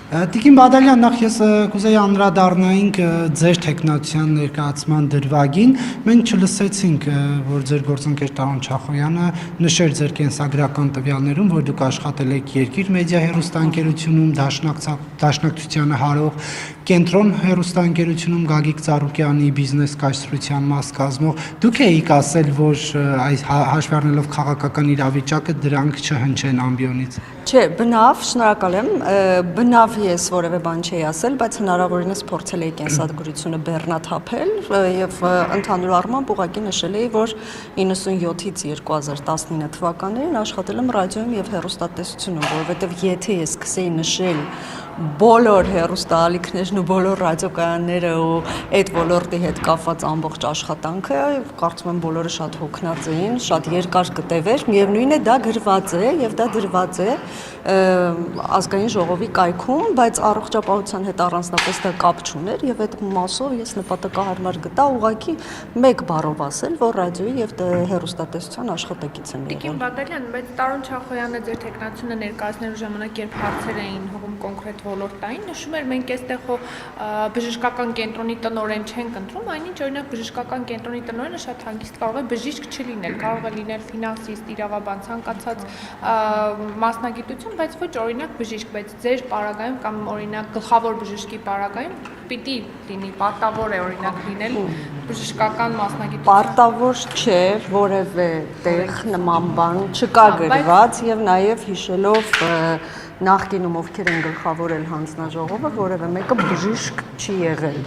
Տիկին Բադալյան, նախ ես կուզեի անդրադառնայինք ձեր թեկնածության ներկայացման դրվագին, մենք չլսեցինք, որ ձեր գործընկեր Տարոն Չախոյանը նշեր ձեր կենսագրական տվյալներում, որ դուք աշխատել եք Երկիր մեդիա հեռուստաընկերությունում, Դաշնակցությանը հարող Կենտրոն հեռուստաընկերությունում Գագիկ Ծառուկյանի բիզնես կայսրության մաս կազմող, դուք էիք ասել, որ այս հաշվի առնելով քաղաքական իրավիճակը դրանք չհնչեն ամբիոնից։ Չէ, բնավ, շնորհակալ եմ, բնավ ես որևէ բան չի ասել, բայց հնարավորինս փորձել էի կենսագրությունը բեռնաթափել եւ ընդհանուր առմամբ ուղղակի նշել էի, որ 97-ից 2019 թվականներին աշխատել եմ ռադիոյում եւ հեռուստատեսությունում, որովհետեւ եթե ես սկսեի նշել բոլոր հեռուստաալիքներն ու բոլոր ռադիոկայանները ու այդ ոլորտի հետ կապված ամբողջ աշխատանքը, կարծում եմ բոլորը շատ հոգնած էին, շատ երկար կտևեր, միևնույն է դա գրված է եւ դա դրված է ազգային ժողովի կայքում, բայց առողջապահության հետ առանձնապես դա կապ չուներ եւ այդ մասով ես նպատակահարմար գտա ուղղակի մեկ բառով ասել, որ ռադիոյի եւ հեռուստատեսության աշխատակից եմ եղել։ Տիկին Բադալյան, բայց Տարոն Չախոյանը ձեր թեկնածությունը ներկայացնելու ժամանակ երբ հարցեր էին հողում կոնկրետ ոլորտային, նշում էր մենք այստեղ բժշկական կենտրոնի տնօրեն չենք ընտրում, այնինչ օրինակ բժշկական կենտրոնի տնօրենը շատ հանգիստ կարող է բժիշկ չլինել, կարող է լինել ֆինանսիստ, իրավաբան, ցանկացած մասնագիտություն, բայց ոչ օրինակ բժիշկ, բայց ձեր պարագայում կամ օրինակ գլխավոր բժշկի պարագայում պիտի լինի, պարտավոր է օրինակ լինել բժշկական մասնագիտություն։ Պարտավոր չէ, որևէ տեղ նման բան չկա գրված եւ նաեւ հիշելով նախկինում ովքեր են գլխավորել հանձնաժողովը, որևէ մեկը բժիշկ չի եղել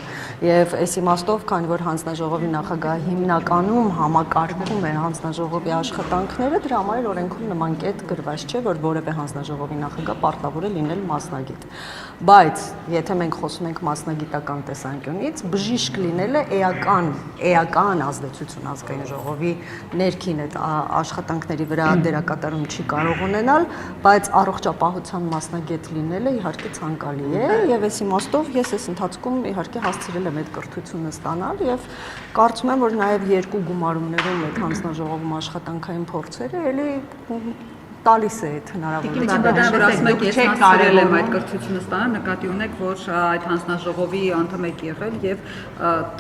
եւ այս իմաստով, քանի որ հանձնաժողովի նախագահը հիմնականում համակարգում է հանձնաժողովի աշխատանքները, դրա համար օրենքում նման կետ գրված չէ, որ որևէ հանձնաժողովի նախագահ պարտավոր է լինել մասնագետ։ Բայց եթե մենք խոսում ենք մասնագիտական տեսանկյունից, բժիշկ լինելը էական ազդեցություն ազգային ժողովի ներքին այդ աշխատանքների վրա դերակատարում չի կարող ունենալ, բայց առողջապահության մասնագետ լինելը իհարկե ցանկալի է եւ այս իմաստով ես այս ընթացքում իհարկե հասցրել եմ այդ կրթությունը ստանալ եւ կարծում եմ, որ նաեւ երկու գումարումներում այդ հանձնաժողովում աշխատանքային փորձերը էլի տալիս է այդ հնարավորությունը։ Ասում եք, ես հասցրել եմ այդ կրթությունը ստանալ, նկատի ունեք, որ այդ հանձնաժողովի անդամ եք եղել եւ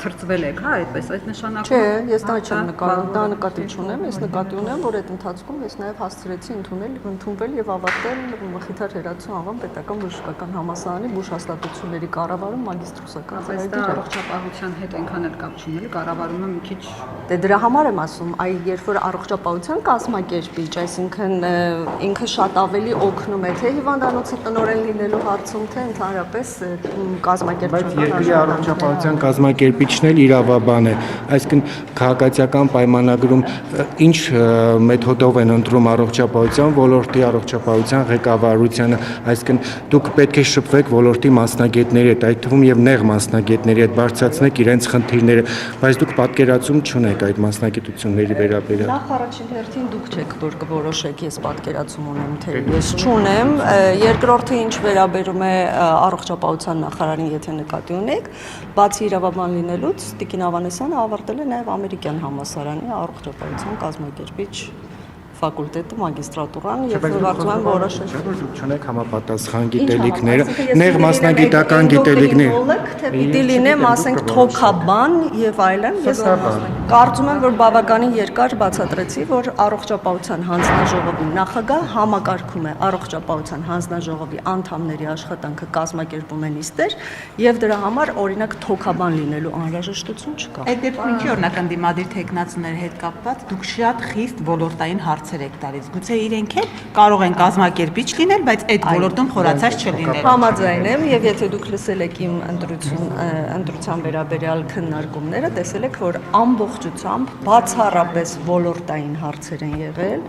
թրծվել եք, հա, այդպես այս նշանակում։ Չէ, ես դա չեմ նկատում, դա նկատի չունեմ, ես նկատի ունեմ, որ այդ ընթացքում ես նաեւ հասցրեցի ընդունվել եւ ավարտել Մխիթար Հերացու անվան պետական բժշկական համալսարանի բուժհաստատությունների կառավարում մագիստրոսական ծրագրի առողջապահության հետ այնքան էլ կապ չունի, կառավարումը մի քիչ։ Դե դրա համար եմ ասում, այ երբ որ առողջապահության կազմակերպիչ, այսինքն ինքը շատ ավելի օգնում է թե հիվանդանոցի տնօրեն լինելու հարցում, թե ընդհանրապես կազմակերպչական բայց երկրի առողջապահության կազմակերպիչն էլ իրավաբան է, այսինքն քաղաքացիական պայմանագրում ինչ մեթոդով են ընտրում առողջապահության ոլորտի առողջապահության ղեկավարությանը, այսինքն դուք պետք է շփվեք ոլորտի մասնագետների հետ, այդ թվում եւ նեղ մասնագետների հետ, բարձրացնեք իրենց խնդիրները, բայց դուք պատկերացում չունեք այդ մասնագիտությունների վերաբերյալ։ Նախ առաջին հերթին դուք չեք, որ կորոշեք, ես պատկերացում ունեմ, թե ես չունեմ, երկրորդը ինչ վերաբերում է առողջապահության նախարարին, եթե նկատի ունեք, բացի իրավաբան լինելուց, Տիկին Ավանեսյանը ավարտել է նաև ամերիկյան համալսարանի առողջապահության կազմակերպիչ ֆակուլտետը, մագիստրատուրան եւ կարծում եմ որոշել դուք չունեք համապատասխան գիտելիքները, նեղ մասնագիտական գիտելիքներ, թե պիտի լինեմ, ասենք թոքաբան եւ այլն, ես կարծում եմ, որ բավականին երկար բացատրեցի, որ առողջապահության հանձնաժողովի նախագահ համակարգում է առողջապահության հանձնաժողովի անդամների աշխատանքը կազմակերպում է նիստեր եւ դրա համար օրինակ թոքաբան լինելու անհրաժեշտություն չկա։ Այդ դեպքում ինչի օրինակ ընդդիմադիր թեկնածուների հետ կապված դուք շատ խիստ ոլորտային հարցեր եք տալիս։ Գուցե իրենք էլ կարող են կազմակերպիչ լինել, բայց այդ ոլորտում խորացած չլինել։ Համաձայն եմ եւ եթե դուք լսել եք իմ ընտրության վերաբերյալ քննարկումները, տեսել եք, որ ամբողջությամբ բացառապես ոլորտային հարցեր են եղել,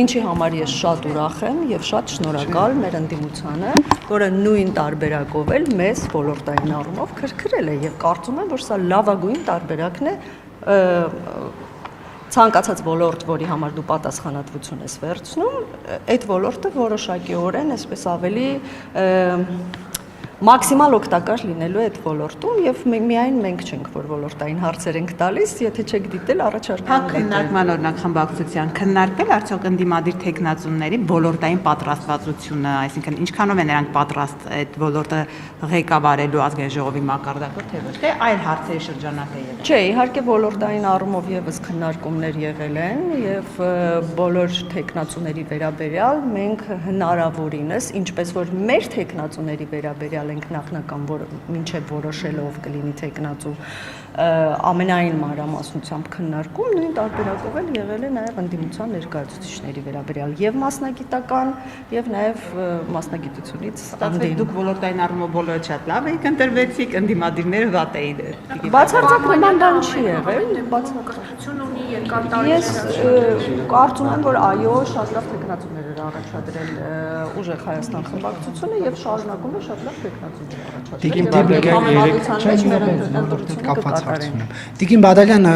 ինչի համար ես շատ ուրախ եմ եւ շատ շնորհակալ մեր ընդդիմությանը, որը նույն տարբերակով էլ մեզ ոլորտային առումով քրքրել է եւ կարծում եմ, որ սա լավագույն տարբերակն է ցանկացած ոլորտ, որի համար դու պատասխանատվություն ես վերցնում, այդ ոլորտը որոշակիորեն այսպես ավելի մաքսիմալ օգտակար լինելու այդ ոլորտում եւ միայն մենք չենք, որ ոլորտային հարցեր ենք տալիս, եթե չեք դիտել առաջարկում։ Քննարկման օրինակ խմբակցության քննարկվել արդյոք ընդդիմադիր տեխնացուների ոլորտային պատրաստվածությունը, այսինքն ինչքանով են նրանք պատրաստ այդ ոլորտը ղեկավարելու ազգային ժողովի մակարդակով, թե ոչ թե այլ հարցերի շրջանակ է եղել։ Չէ, իհարկե ոլորտային առումով եւս քննարկումներ եղել են եւ բոլոր տեխնացուների վերաբերյալ մենք հնարավորինս, ինչպես որ մեր տեխնացուների վերաբերյալ ենք նախնական, որ մինչեւ որոշելով կլինի տեխնացու ամենայն մանրամասնությամբ քննարկում, նույն տարբերակով էլ եղել է նաև ընդդիմության ներկայացուցիչների վերաբերյալ եւ մասնագիտական եւ նաև մասնագիտությունից անդին։ Դուք ոլորտային առումով բոլորը շատ լավ եք ընտրվեցիք, ընդդիմադիրները վատ էին։ Բացարձակ նման բան չի եղել, Կրթություն ունի երկար տարի։ Ես կարծում եմ, որ այո, շատ լավ տեխնացուներ էր առաջադրել ուժեղ Հայաստան խմբակցությունը եւ շարունակում է շատ լավ տեխնացուներ առաջադրել։ Տիկին Բադալյան,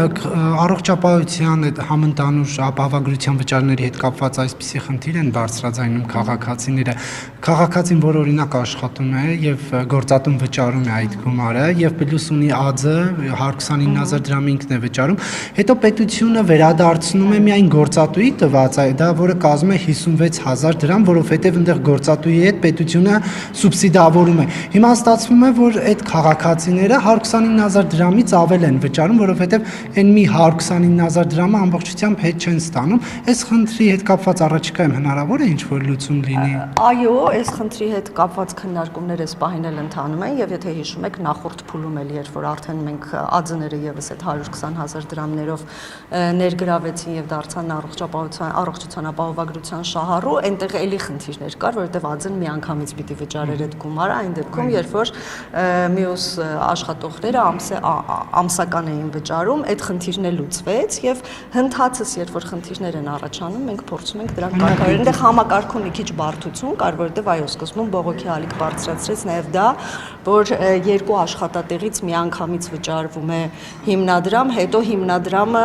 առողջապահության այդ համընդանուր ապահովագրության վճարների հետ կապված այսպիսի խնդիր են բարձրաձայնում քաղաքացիները։ Քաղաքացին, որ օրինակ աշխատում է եւ գործատուն վճարում է այդ գումարը եւ պլյուս ունի ԱԾ 129,000 դրամ ինքն է վճարում, հետո պետությունը վերադարձնում է միայն գործատուի տված դա, որը կազմում է 56,000 դրամ, որովհետեւ այնտեղ գործատուի հետ պետությունը սուբսիդավորում է։ Հիմա ստացվում է, որ այդ քաղաքացիները 129,000 դրամից ավել են վճարում, որովհետեւ այն մի 129,000 դրամը ամբողջությամբ հետ չեն ստանում։ Այս խնդրի հետ կապված առաջիկայում հնարավոր է ինչ-որ լուծում լինի։ Այո, այս խնդրի հետ կապված քննարկումները այս պահին էլ ընթանում են եւ եթե հիշում եք նախորդ փուլում էլ երբ որ արդեն մենք ԱԾ-ները եւս այդ 120,000 դրամներով ներգրավեցին եւ դարձան առողջության ապահովագրության շահառու, այնտեղ էլի խնդիրներ կար, որովհետեւ ԱԾ-ն միանգամից պիտի վճարեր այդ գումարը, այն դեպքում երբ որ մյուս աշխատողները ամսական էին վճարում, այդ խնդիրն էլ լուծվեց եւ հնդածս երբ որ խնդիրներ են առաջանում, մենք փորձում ենք դրանք կարգավորել։ Այնտեղ համակարգում մի քիչ բարդություն կար, որովհետեւ այո, սկզբում բողոքի ալիք բարձրացրեց նաեւ դա, որ երկու աշխատատեղից միանգամից վճարվում է հիմնադրամ, հետո հիմնադրամը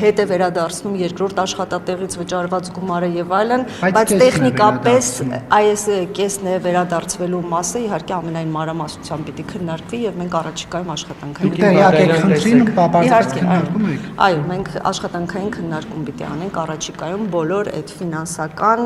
հետ է վերադարձնում երկրորդ աշխատատեղից վճարված գումարը եւ այլն, բայց տեխնիկապես այս կեսն է վերադարձվելու մասը իհարկե ամենայն մանրամասնությամբ պիտի քննարկվի եւ մենք առաջիկայում այո, մենք աշխատանքային քննարկում պիտի անենք առաջիկայում բոլոր այդ ֆինանսական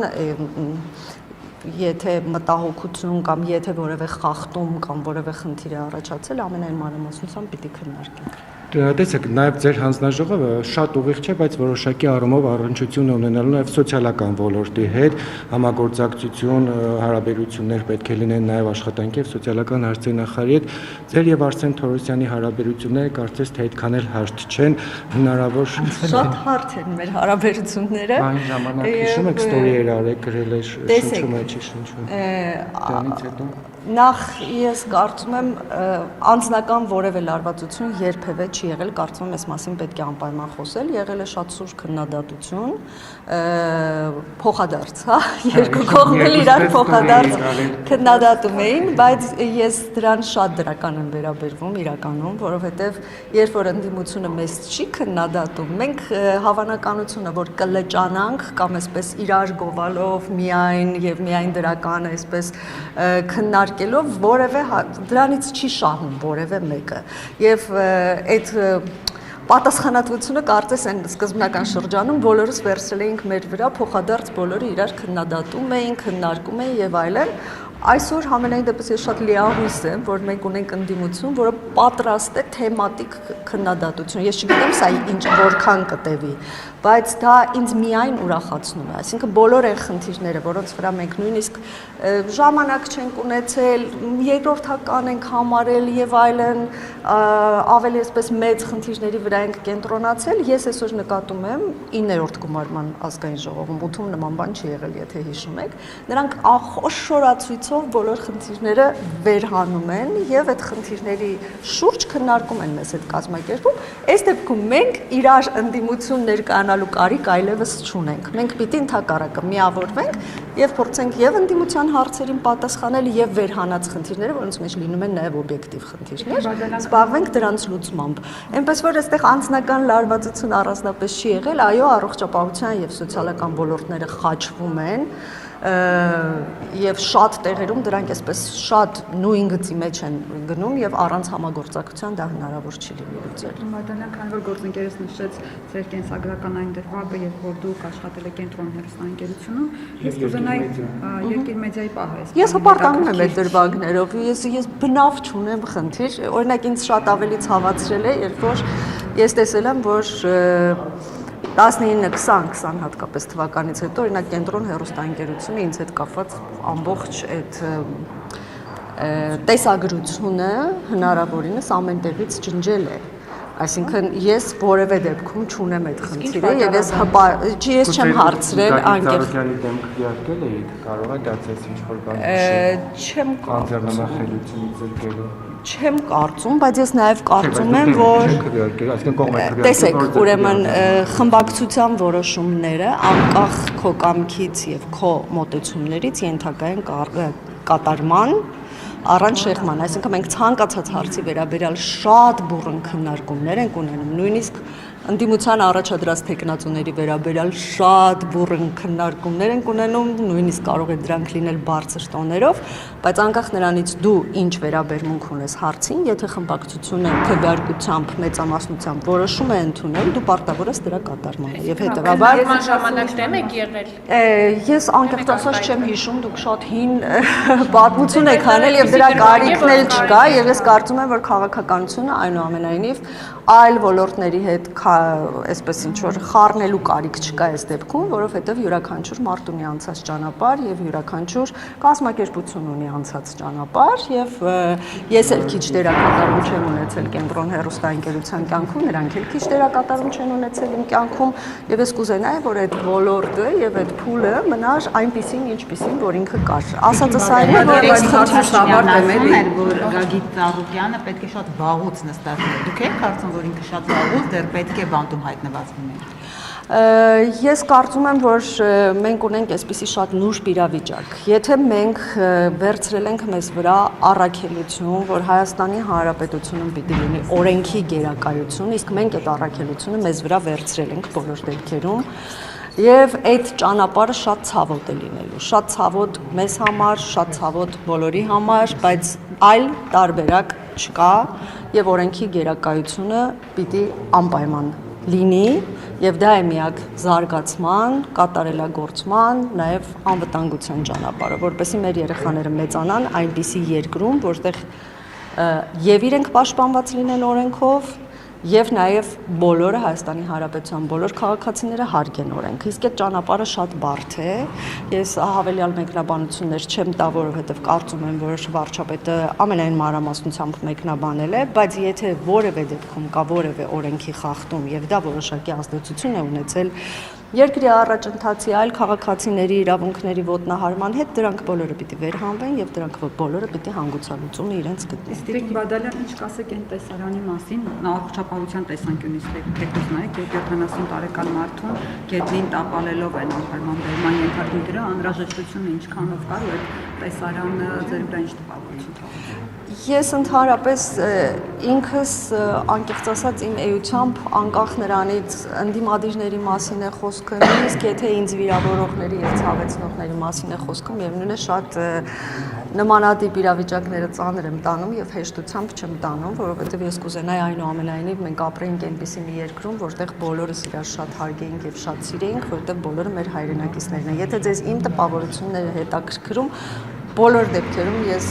եթե մտահոգություն կամ եթե որևէ խախտում կամ որևէ խնդիր է առաջացել, ամենայն մանրամասնությամբ պիտի քննարկենք։ Տեսեք, նաև ձեր հանձնաժողովը շատ ուղիղ չէ, բայց որոշակի առումով առնչություն ունենալու նաև սոցիալական ոլորտի հետ, համագործակցություն, հարաբերություններ պետք է լինեն նաև աշխատանքի եւ սոցիալական հարցերի նախարարի հետ։ Ձեր եւ Արսեն Թորոսյանի հարաբերությունները կարծես թե այդքան էլ հարթ չեն, հնարավոր շատ հարթ են մեր հարաբերությունները։ Այն ժամանակ հիշում եք ստորիեր արեք, գրել եք, շնչում է, չի շնչում։ Դրանից հետո Նախ ես կարծում եմ անձնական որևէ լարվածություն երբևէ չի եղել, կարծում եմ այս մասին պետք է անպայման խոսել, եղել է շատ սուր քննադատություն, փոխադարձ, հա, երկու կողմն էլ իրար փոխադարձ քննադատում էին, բայց ես դրան շատ դրական եմ վերաբերվում իրականում, որովհետև երբ որ ընդդիմությունը մեզ չի քննադատում, մենք հավանականությունը, որ կլճանանք կամ այսպես իրար գովալով միայն եւ միայն դրական այսպես քննարկելով որևէ դրանից չի շահում որևէ մեկը եւ այդ պատասխանատվությունը կարծես այն սկզբնական շրջանում բոլորս վերցրել էինք մեր վրա, փոխադարձ բոլորը իրար քննադատում էին, քննարկում էին եւ այլն։ Այսօր համենայն դեպս ես շատ լիահույս եմ, որ մենք ունենք ընդդիմություն, որը պատրաստ է թեմատիկ քննադատություն։ Ես չգիտեմ սա ինչ որքան կտևի, բայց դա ինձ միայն ուրախացնում է։ Այսինքն բոլոր այն խնդիրները, որոնց վրա մենք նույնիսկ ժամանակ չենք ունեցել, երկրորդական ենք համարել եւ այլն, ավելի այսպես մեծ խնդիրների վրա ենք կենտրոնացել, ես այսօր նկատում եմ 9-րդ գումարման ազգային ժողովում 8-ում նման բան չի եղել, եթե հիշում եք։ Նրանք խոշորացույցով բոլոր խնդիրները վերհանում են եւ այդ խնդիրների շուրջ քննարկում են մեզ այդ կազմակերպում։ Այս դեպքում մենք իրար ընդդիմություն ներկայանալու կարիք այլևս չունենք։ Մենք պիտի ընդհակառակը միավորվենք եւ փորձենք եւ ընդդիմության հարցերին պատասխանել եւ վերհանած խնդիրները, որոնց մեջ լինում են նաեւ օբյեկտիվ խնդիրներ, զբաղվենք դրանց լուծմամբ։ Այնպես որ այստեղ անձնական լարվածություն առանձնապես չի եղել, այո, առողջապահության եւ սոցիալական ոլորտները խաչվում են եւ շատ տեղերում դրանք այսպես շատ նույն գծի մեջ են գնում եւ առանց համագործակցության դա հնարավոր չի լինի լուծել։ Մադանյան, քանի որ գործընկերս նշեց ձեր կենսագրական այն դրվագը եւ որ դուք աշխատել եք կենտրոն հեռուստաընկերությունում, ես կուզենայի Երկիր մեդիայի պահը ես։ Ես հպարտանում եմ այդ դրվագներով, ես բնավ չունեմ խնդիր, օրինակ ինձ շատ ավելի ցավացրել է, երբ որ ես տեսել եմ, որ 19-20 հատկապես թվականից հետո օրինակ կենտրոն հեռուստաընկերությունը ինձ հետ կապված ամբողջ այդ տեսագրությունը հնարավորինս ամեն տեղից ջնջել է։ Այսինքն ես որևէ դեպքում չունեմ այդ խնդիրը եւ ես չեմ հարցրել անկեղծ դեմ քվեարկել եք, կարող է դա ցես ինչ-որ բան չեմ կանձեռնամխելությունից զրկելու։ Չեմ կարծում, բայց ես նաև կարծում եմ, որ տեսեք, ուրեմն խմբակցության որոշումները անկախ քո կամքից եւ քո մոտեցումներից ենթակա են կատարման առանց շեղման, այսինքն մենք ցանկացած հարցի վերաբերյալ շատ բուռն քննարկումներ ենք ունենում, նույնիսկ ընդդիմության առաջադրած տեխնացուների վերաբերյալ շատ բուռն քննարկումներ ենք ունենում, նույնիսկ կարող է դրանք լինել բարձր տոներով, բայց անկախ նրանից դու ինչ վերաբերմունք ունես հարցին, եթե խմբակցությունը քվեարկությամբ մեծամասնությամբ որոշում է ընդունել, դու պարտավոր ես դրա կատարմանը եւ հետեւաբար ժամանակ դեմ եք եղել։ Ես անկեղծ ասած չեմ հիշում, դուք շատ հին պատմություն եք անել եւ դրա կարիքն էլ չկա եւ ես կարծում եմ, որ քաղաքականությունը այնուամենայնիվ այլ ոլորտների հետ այսպես ինչ որ խառնելու կարիք չկա այս դեպքում, որովհետև յուրաքանչյուր մարդ ունի անցած ճանապարհ եւ յուրաքանչյուր կազմակերպություն ունի անցած ճանապարհ եւ ես էլ քիչ դերակատարում չեմ ունեցել կենտրոն հեռուստաընկերության կյանքում, նրանք էլ քիչ դերակատարում չեն ունեցել իմ կյանքում եւ ես կուզենայի, որ այդ ոլորտը եւ այդ փուլը մնար այնպիսին, ինչպիսին, որ ինքը կար։ Ասածս այն է, որ ես խնդրում եմ, որ Գագիկ Ծառուկյանը պետք է շատ վաղուց նստած լինի։ Դուք եք կարծում, որ ինքը շատ վաղուց դեռ պետք է բանտում հայտնված լինի։ Ես կարծում եմ, որ մենք ունենք այսպիսի շատ նուրբ իրավիճակ։ Եթե մենք վերցրել ենք մեզ վրա առաքելություն, որ Հայաստանի Հանրապետությունում պիտի լինի օրենքի գերակայություն, իսկ մենք այդ առաքելությունը մեզ վրա վերցրել ենք բոլոր դեպքերում, եւ այդ ճանապարհը շատ ցավոտ է լինելու, շատ ցավոտ մեզ համար, շատ ցավոտ բոլորի համար, բայց այլ տարբերակ չկա եւ օրենքի գերակայությունը պիտի անպայման լինի եւ դա է միակ զարգացման, կատարելագործման, նաեւ անվտանգության ճանապարհը, որովհետեւ մեր երեխաները մեծանան այնպիսի երկրում, որտեղ եւ իրենք պաշտպանված լինեն օրենքով եւ նաեւ բոլորը Հայաստանի Հանրապետության բոլոր քաղաքացիները հարգեն օրենքը։ Իսկ այդ ճանապարհը շատ բարդ է։ Ես հավելյալ մեկնաբանություններ չեմ տա, որովհետեւ կարծում եմ, որ վարչապետը ամենայն մանրամասնությամբ մեկնաբանել է, բայց եթե որևէ դեպքում կա որևէ օրենքի խախտում եւ դա որոշակի ազդեցություն է ունեցել երկրի առաջընթացի այլ քաղաքացիների իրավունքների ոտնահարման հետ, դրանք բոլորը պիտի վերհանվեն եւ դրանք բոլորը պիտի հանգուցալուծումը իրենց գտնեն։ Տիկ Բադալյան, ինչ կասեք այն տեսարանի մասին, առողջապահության տեսանկյունից թեկուզ նայեք, 70 տարեկան մարդուն գետնին տապալելով են անպայման բերման ենթարկին դրա անհրաժեշտությունը ինչքանով կար ու այդ տեսարանը ձեր վրա ինչ տպավորություն թողել։ Ես ընդհանրապես ինքս անկեղծ ասած իմ էությամբ անկախ նրանից ընդդիմադիրների մասին է խոսքը, նույնիսկ եթե ինձ վիրավորողների եւ ցավեցնողների մասին է խոսքը, միևնույն է շատ նմանատիպ իրավիճակները ծանր եմ տանում եւ հեշտությամբ չեմ տանում, որովհետեւ ես կուզենայի այնուամենայնիվ մենք ապրեինք այնպիսի մի երկրում, որտեղ բոլորս իրար շատ հարգեինք եւ շատ սիրեինք, որտեղ բոլորը մեր հայրենակիցներն են։ Եթե ձեզ իմ տպավորությունները հետաքրքրում, բոլոր դեպքերում ես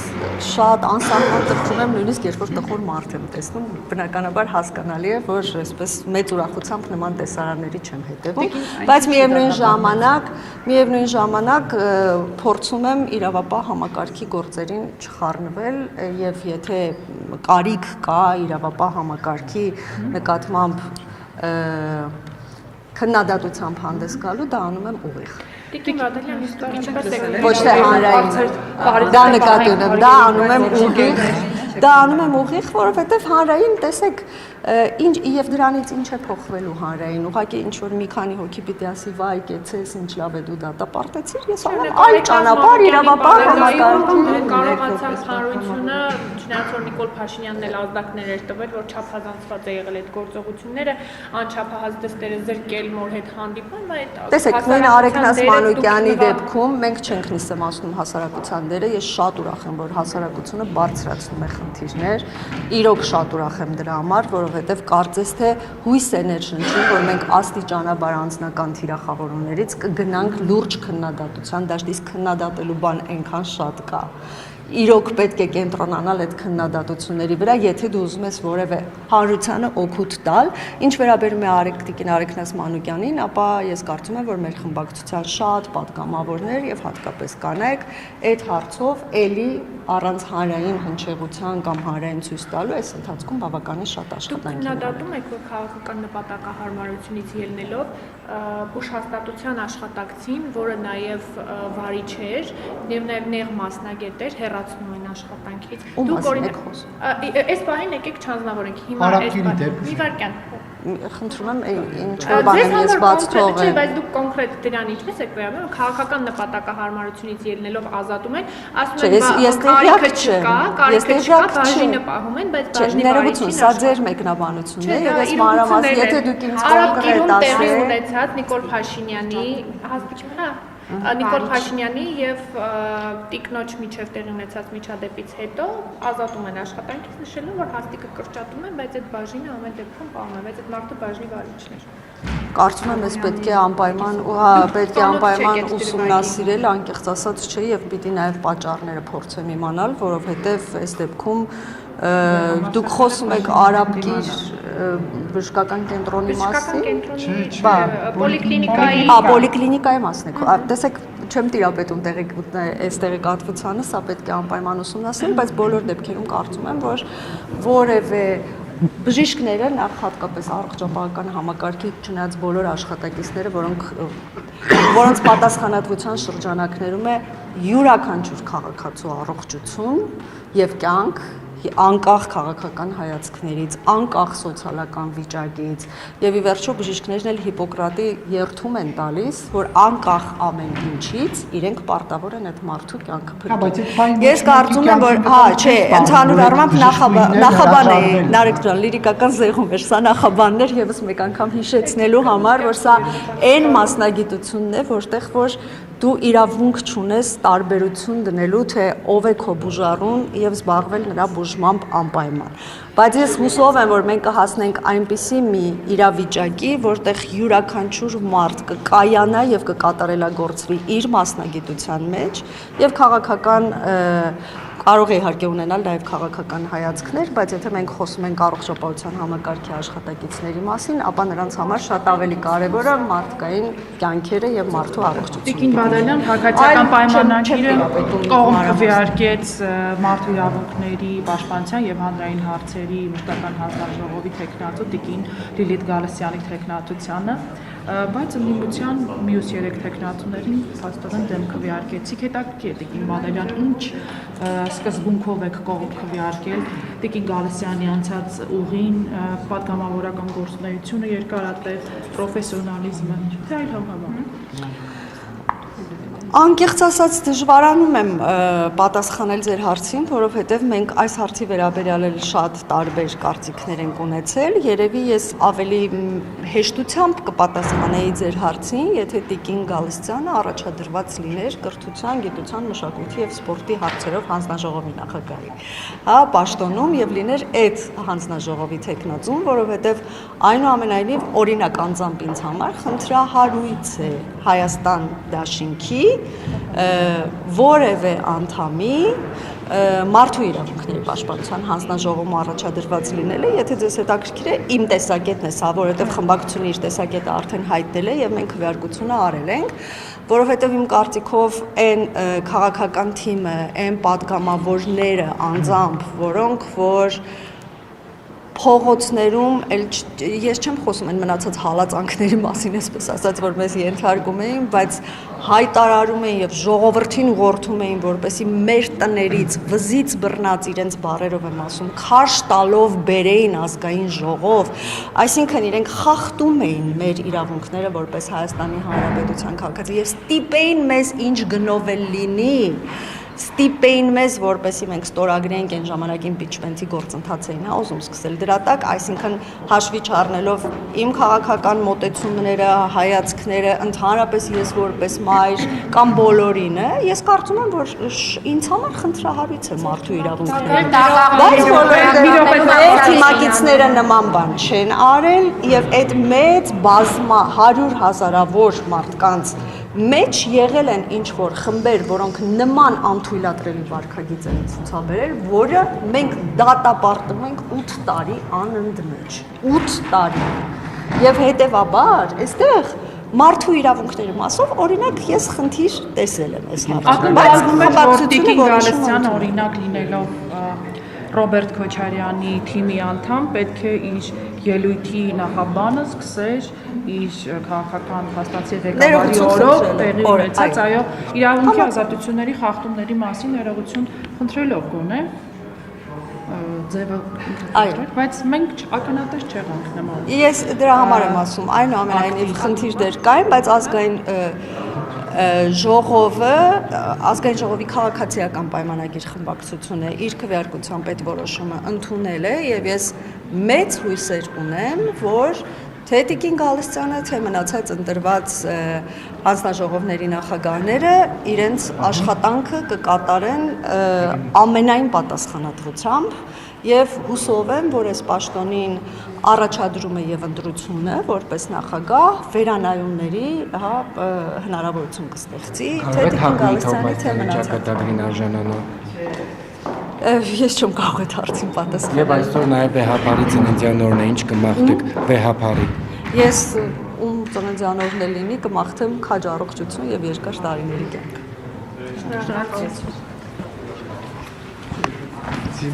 շատ անսահման տխրում եմ, նույնիսկ երբ որ տխուր մարդ եմ տեսնում, բնականաբար հասկանալի է, որ այսպես մեծ ուրախությամբ նման տեսարանների չեմ հետևում, բայց միևնույն ժամանակ փորձում եմ իրավապահ համակարգի գործերին չխառնվել եւ եթե կարիք կա իրավապահ համակարգի նկատմամբ քննադատությամբ հանդես գալու, դա անում եմ ուղիղ։ Տիկին Բադալյան, ինչպես եք Ոչ թե հանրային, դա նկատի ունեմ, դա անում եմ ուղիղ, որովհետև հանրային, տեսեք, Ինչ եւ դրանից ինչ է փոխվելու հանրային։ Ուղղակի ինչ որ մի քանի հոգի պիտի ասի վայ, կեցես, ինչ լավ է դու դատապարտեցիր, ես անեմ այլ ճանապարհ, իրավապահ համակարգի կարողացան հանրությունը, չնայած որ Նիկոլ Փաշինյանն էլ ազդակներ էր տվել, որ չափազանցված է եղել այդ գործողությունները, անչափահաս դստերը զրկել մոր հետ հանդիպան, բայց տեսեք, նույն Արեգնաս Մանուկյանի դեպքում մենք չենք նիսեմ ասում հասարակության դերը, ես շատ ուրախ եմ, որ հասարակությունը բարձրացնում է խնդիրներ, իրոք շատ ուրախ եմ դրա համար, որովհետև կարծես թե հույս է ներշնչում, որ մենք աստիճանաբար անձնական թիրախավորումներից կգնանք լուրջ քննադատության, դաշտից քննադատելու բան այնքան շատ կա։ Իրոք պետք է կենտրոնանալ այդ քննադատությունների վրա, եթե դու ուզում ես որևէ հանրությանը օգուտ տալ, ինչ վերաբերում է Տիկին Արեգնաս Մանուկյանին, ապա ես կարծում եմ, որ մեր խմբակցության շատ պատգամավորներ եւ հատկապես կանայք այդ հարցով էլի առանց հանրային հնչեղության կամ հանրային ցույց տալու այս ընթացքում բավականին շատ աշխատանք է։ Քննադատում եք, որ քաղաքական նպատակահարմարությունից ելնելով ուշհաստատության աշխատակցին, որը նաև վարիչ էր, եւ նաև նեղ մասնագետ էր, հեռացնում են աշխատանքից։ Դուք օրինակ այս բանին եկեք չանձնավորենք։ Հիմա այս բանը մի վարքյան խնդրում եմ ինչ որ բան եմ ես բաց թողել։ Բայց դուք կոնկրետ դրան ինչպես եք վերաբերում, քաղաքական նպատակահարմարությունից ելնելով ազատում են, ասում են կարիքը չկա, բաժինը պահում են, բայց բաժնի ներողություն, սա ձեր մեկնաբանությունն է եւ ես մանրամասն, եթե դուք ինձ կոնկրետ ասեք, ունեցած Նիկոլ Փաշինյանի Նիկոլ Փաշինյանի եւ տիկնոջ միջև տեղի ունեցած միջադեպից հետո ազատում են աշխատանքից, նշելով, որ հաստիկը կրճատում են, բայց այդ բաժինը ամեն դեպքում պահում է, բայց այդ մարդը բաժնի վարիչն էր։ Կարծում եմ, ես պետք է անպայման ուսումնասիրել, անկեղծ ասած չէ, եւ պիտի նաեւ պատճառները փորձեմ իմանալ, որովհետեւ այս դեպքում դուք խոսում եք Արաբկիր բժշկական կենտրոնի մասին, պոլիկլինիկայի մասին եք, տեսեք, չեմ տիրապետում այս տեղեկատվությանը, սա պետք է անպայման ուսումնասիրել, բայց բոլոր դեպքերում կարծում եմ, որ որևէ բժիշկները նախ հատկապես առողջապահական համակարգի չնայած բոլոր աշխատակիցները, որոնց պատասխանատվության շրջանակներում է յուրաքանչյուր քաղաքացու առողջություն եւ կյանք անկախ քաղաքական հայացքներից, անկախ սոցիալական վիճակից եւ ի վերջո բժիշկներն էլ Հիպոկրատի երդում են տալիս, որ անկախ ամեն ինչից իրենք պարտավոր են այդ մարդու կյանքը փրկել։ Ես կարծում եմ, որ չէ, ընդհանուր առմամբ նախաբան է, Նարեկ ջան, լիրիկական զեղում էր, սա նախաբանն էր եւս մեկ անգամ հիշեցնելու համար, որ սա այն մասնագիտությունն է, որտեղ որ դու իրավունք չունես տարբերություն դնելու, թե ով է քո բուժառուն եւ զբաղվել նրա բուժմամբ անպայման։ Բայց ես հուսով եմ, որ մենք կհասնենք այնպիսի մի իրավիճակի, որտեղ յուրաքանչյուր մարդ կկայանա եւ կկատարելագործվի իր մասնագիտության մեջ եւ քաղաքական կարող է իհարկե ունենալ նաև քաղաքական հայացքներ, բայց եթե մենք խոսում ենք առողջապահության համակարգի աշխատակիցների մասին, ապա նրանց համար շատ ավելի կարևոր է մարդկային կյանքերը եւ մարդու առողջությունը։ Տիկին Բադալյան քաղաքացիական պայմանագիրը կողմ քվեարկեց մարդու իրավունքների պաշտպանության եւ հանրային հարցերի մշտական հանձնաժողովի տեխնատու Տիկին Լիլիթ Գալստյանի տեխնատությանը, բայց ընդդիմության մյուս 3 տեխնատուներին փաստորեն դեմ քվեարկեցիք։ Հետաքրքիր է Տիկին Բադալյան, ինչ սկզբունքով եք կողմ քվեարկել Տիկին Գալստյանի անցած ուղին, պատգամավորական գործունեությունը, երկարատև պրոֆեսիոնալիզմը, թե այլ հանգամանք։ Անկեղծ ասած դժվարանում եմ պատասխանել ձեր հարցին, որովհետև մենք այս հարցի վերաբերյալ շատ տարբեր կարծիքներ ենք ունեցել։ Երևի ես ավելի հեշտությամբ կպատասխանեի ձեր հարցին, եթե Տիկին Գալստյանը առաջադրված լիներ կրթության, գիտության, մշակույթի եւ սպորտի հարցերով հանձնաժողովի նախագահի, պաշտոնում եւ լիներ այդ հանձնաժողովի տեխնատուն, որովհետև այնուամենայնիվ օրինակ անձամբ ինձ համար խնդրահարույց է Հայաստան դաշինքի որևէ անդամի մարդու իրավունքների պաշտպանության հանձնաժողովում առաջադրված լինելը, եթե ձեզ հետաքրքիր է, իմ տեսակետն է սա, որովհետև խմբակցությունը իր տեսակետը արդեն հայտնել է եւ մենք քվեարկությունը արել ենք, որովհետև իմ կարծիքով այն քաղաքական թիմը, այն պատգամավորները անձամբ, որոնք որ փողոցներում ես չեմ խոսում այն մնացած հալածանքների մասին, այսպես ասած, որ մեզ ենթարկում էին, բայց հայտարարում էին եւ ժողովրդին ուղղորդում էին, որպեսզի մեր տներից վզից բռնած իրենց բարերով եմ ասում, քաշ տալով բերեին ազգային ժողով, այսինքն իրենք խախտում էին մեր իրավունքները որպես Հայաստանի Հանրապետության քաղաքացի եւ ստիպեին մեզ ինչ գնով էլ լինի ստիպեին մեզ, որպեսզի մենք ստորագրենք այն ժամանակ իմպիչմենթի գործընթաց էին ուզում սկսել դրա տակ, այսինքն հաշվի չառնելով իմ քաղաքական մոտեցումները, հայացքները, ընդհանրապես ես որպես մայր կամ բոլորին, ես կարծում եմ, որ ինձ համար խնդրահարույց է մարդու իրավունքները։ Բայց բոլորը թիմակիցները նման բան չեն արել եւ այդ մեծ բազմա 100,000-ավոր մարդկանց մեջ եղել են ինչ-որ խմբեր, որոնք նման անթույլատրելի վարքագիծ են ցուցաբերել, որը մենք դատապարտում ենք 8 տարի անընդմեջ, 8 տարի։ Եվ հետևաբար, այստեղ մարդու իրավունքների մասով, օրինակ, ես խնդիր տեսել եմ այս հարցում։ Բայց Տիկին Գալստյանը օրինակ լինելով Ռոբերտ Քոչարյանի թիմի անդամ պետք է իր ելույթի նախաբանը սկսեր իր քաղաքական հաստատի ղեկավարի օրոք տեղի ունեցած այո իրավունքի ազատությունների խախտումների մասին ներողություն խնդրելով գոնե ձևը բայց մենք ականատես չեղանք նման։ Ես դրա համար եմ ասում, այնուամենայնիվ խնդիրներ կային, բայց ազգային ազգային ժողովի քաղաքացիական պայմանագիր խմբակցությունը իր քվեարկությամբ այդ որոշումը ընդունել է եւ ես մեծ հույսեր ունեմ, որ թե Տիկին Գալստյանը, թե մնացած ընտրված հանձնաժողովների նախագահները իրենց աշխատանքը կկատարեն ամենայն պատասխանատվությամբ եւ հուսով եմ, որ այս պաշտոնին առաջադրումը եւ ընտրությունը որպես նախագահ վերանայումների հնարավորություն կստեղծի թե Տիկին Գալստյանի թե մնացած Ես չեմ կարող այդ հարցին պատասխանել։ Եվ այսօր նաև վեհապարի ծննդյան օրն է, ինչ կմաղթեք վեհապարի։ Ես ում ծննդյան օրն է լինի, կմաղթեմ քաջ առողջություն եւ երկար տարիների կյանք։ Շնորհակալություն։